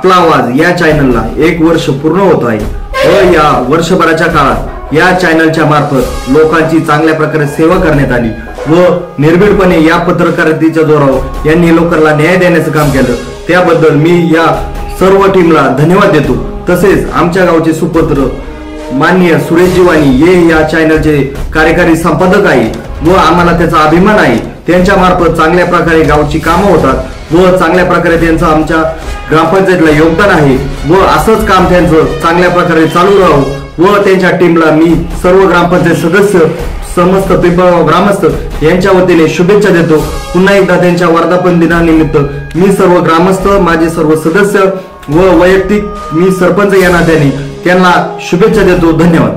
आपला आवाज या चॅनलला 1 वर्ष पूर्ण होत आहे व या वर्षभराच्या काळात या चॅनलच्या मार्फत लोकांची चांगल्या प्रकारे सेवा करण्यात आली व निर्भीडपणे या पत्रकारितेच्या जोरावर यांनी लोकांना न्याय देण्याचं काम केलं। त्याबद्दल मी या सर्व टीमला धन्यवाद देतो। तसेच आमच्या गावचे सुपुत्र माननीय सुरेश जीवानी हे या चॅनलचे कार्यकारी संपादक आहे व आम्हाला त्याचा अभिमान आहे। त्यांच्या मार्फत चांगल्या प्रकारे गावची कामं होतात व चांगल्या प्रकारे त्यांचं आमच्या ग्रामपंचायतीला योगदान आहे व असंच काम त्यांचं चांगल्या प्रकारे चालू राहावं व त्यांच्या टीमला मी सर्व ग्रामपंचायत सदस्य समस्त पिंपळगाव ग्रामस्थ यांच्या वतीने शुभेच्छा देतो। पुन्हा एकदा त्यांच्या वर्धापन दिनानिमित्त मी सर्व ग्रामस्थ माझे सर्व सदस्य व वैयक्तिक मी सरपंच या नात्याने त्यांना शुभेच्छा देतो। धन्यवाद।